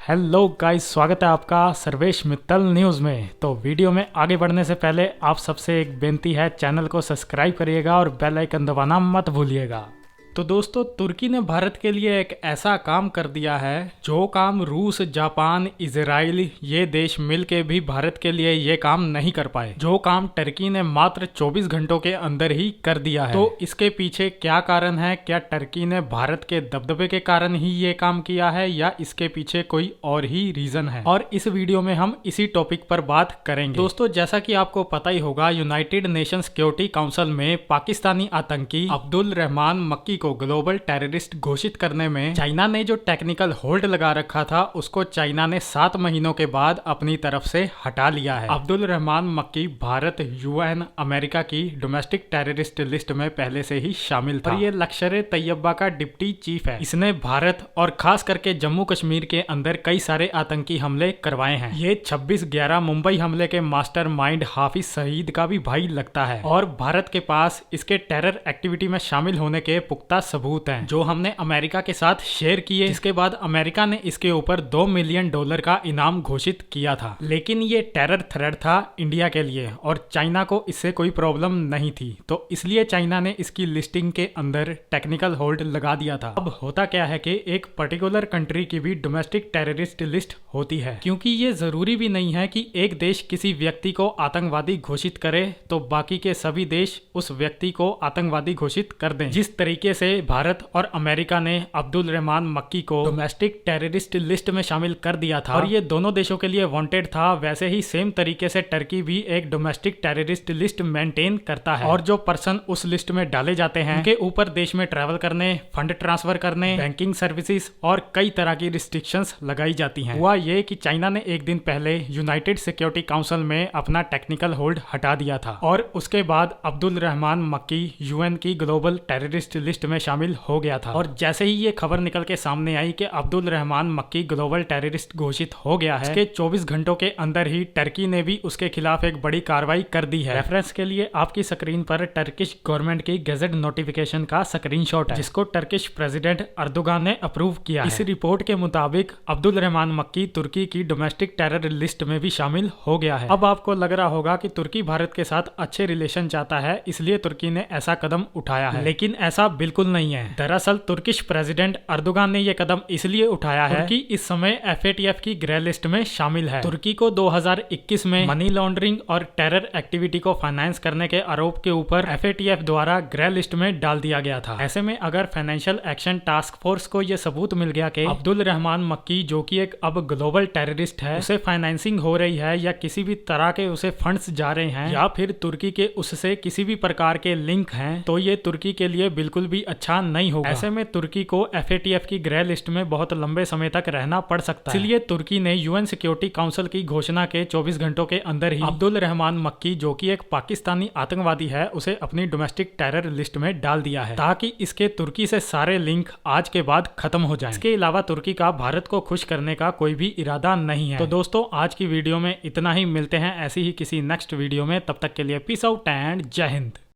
Hello guys, स्वागत है आपका सर्वेश मित्तल न्यूज़ में। तो वीडियो में आगे बढ़ने से पहले आप सबसे एक बेनती है, चैनल को सब्सक्राइब करिएगा और बेल आइकन दबाना मत भूलिएगा। तो दोस्तों, तुर्की ने भारत के लिए एक ऐसा काम कर दिया है जो काम रूस, जापान, इजराइल ये देश मिलके भी भारत के लिए ये काम नहीं कर पाए, जो काम टर्की ने मात्र 24 घंटों के अंदर ही कर दिया है। तो इसके पीछे क्या कारण है? क्या टर्की ने भारत के दबदबे के कारण ही ये काम किया है या इसके पीछे कोई और ही रीजन है? और इस वीडियो में हम इसी टॉपिक पर बात करेंगे। दोस्तों, जैसा कि आपको पता ही होगा, यूनाइटेड नेशन सिक्योरिटी काउंसिल में पाकिस्तानी आतंकी अब्दुल रहमान मक्की को ग्लोबल टेररिस्ट घोषित करने में चाइना ने जो टेक्निकल होल्ड लगा रखा था, उसको चाइना ने 7 महीनों के बाद अपनी तरफ से हटा लिया है। अब्दुल रहमान मक्की भारत, यूएन, अमेरिका की डोमेस्टिक टेररिस्ट लिस्ट में पहले से ही शामिल था और ये लश्कर ए तैयबा का डिप्टी चीफ है। इसने भारत और खास करके जम्मू कश्मीर के अंदर कई सारे आतंकी हमले करवाए हैं। ये 26/11 मुंबई हमले के मास्टरमाइंड हाफिज सईद का भी भाई लगता है और भारत के पास इसके टेरर एक्टिविटी में शामिल होने के पुख्ता सबूत हैं, जो हमने अमेरिका के साथ शेयर किए। इसके बाद अमेरिका ने इसके ऊपर $2 मिलियन का इनाम घोषित किया था। लेकिन ये टेरर थ्रेट था इंडिया के लिए और चाइना को इससे कोई प्रॉब्लम नहीं थी, तो इसलिए चाइना ने इसकी लिस्टिंग के अंदर टेक्निकल होल्ड लगा दिया था। अब होता क्या है कि एक पर्टिकुलर कंट्री की भी डोमेस्टिक टेररिस्ट लिस्ट होती है, क्योंकि ये जरूरी भी नहीं है कि एक देश किसी व्यक्ति को आतंकवादी घोषित करे तो बाकी के सभी देश उस व्यक्ति को आतंकवादी घोषित कर दें। जिस तरीके से भारत और अमेरिका ने अब्दुल रहमान मक्की को डोमेस्टिक टेररिस्ट लिस्ट में शामिल कर दिया था और ये दोनों देशों के लिए वांटेड था, वैसे ही सेम तरीके से टर्की भी एक डोमेस्टिक टेररिस्ट लिस्ट मेंटेन करता है और जो पर्सन उस लिस्ट में डाले जाते हैं उनके ऊपर देश में ट्रैवल करने, फंड ट्रांसफर करने, बैंकिंग सर्विसेज और कई तरह की रिस्ट्रिक्शंस लगाई जाती हैं। हुआ ये कि चाइना ने एक दिन पहले यूनाइटेड सिक्योरिटी काउंसिल में अपना टेक्निकल होल्ड हटा दिया था और उसके बाद अब्दुल रहमान मक्की यूएन की ग्लोबल टेररिस्ट लिस्ट में शामिल हो गया था। और जैसे ही ये खबर निकल के सामने आई कि अब्दुल रहमान मक्की ग्लोबल टेररिस्ट घोषित हो गया है, इसके 24 घंटों के अंदर ही टर्की ने भी उसके खिलाफ एक बड़ी कार्रवाई कर दी है। रेफरेंस के लिए आपकी स्क्रीन पर टर्किश गवर्नमेंट की गैजेट नोटिफिकेशन का स्क्रीनशॉट है, जिसको टर्किश प्रेसिडेंट अर्दोगान ने अप्रूव किया है। इस रिपोर्ट के मुताबिक अब्दुल रहमान मक्की तुर्की की डोमेस्टिक टेरर लिस्ट में भी शामिल हो गया है। अब आपको लग रहा होगा कि तुर्की भारत के साथ अच्छे रिलेशन चाहता है, इसलिए तुर्की ने ऐसा कदम उठाया है, लेकिन ऐसा बिल्कुल नहीं है। दरअसल तुर्किश प्रेसिडेंट अर्दोगान ने यह कदम इसलिए उठाया है कि इस समय FATF की ग्रे लिस्ट में शामिल है। तुर्की को 2021 में मनी लॉन्ड्रिंग और टेरर एक्टिविटी को फाइनेंस करने के आरोप के ऊपर FATF द्वारा ग्रे लिस्ट में डाल दिया गया था। ऐसे में अगर फाइनेंशियल एक्शन टास्क फोर्स को यह सबूत मिल गया कि अब्दुल रहमान मक्की, जो कि एक अब ग्लोबल टेररिस्ट है, उसे फाइनेंसिंग हो रही है या किसी भी तरह के उसे फंड्स जा रहे हैं या फिर तुर्की के उससे किसी भी प्रकार के लिंक हैं, तो ये तुर्की के लिए बिल्कुल भी अच्छा नहीं होगा। ऐसे में तुर्की को FATF की ग्रे लिस्ट में बहुत लंबे समय तक रहना पड़ सकता है। इसलिए तुर्की ने यूएन सिक्योरिटी काउंसिल की घोषणा के 24 घंटों के अंदर ही अब्दुल रहमान मक्की, जो कि एक पाकिस्तानी आतंकवादी है, उसे अपनी डोमेस्टिक टेरर लिस्ट में डाल दिया है, ताकि इसके तुर्की से सारे लिंक आज के बाद खत्म हो जाएं। इसके अलावा तुर्की का भारत को खुश करने का कोई भी इरादा नहीं है। तो दोस्तों, आज की वीडियो में इतना ही। मिलते हैं ऐसी ही किसी नेक्स्ट वीडियो में, तब तक के लिए पीस आउट एंड जय हिंद।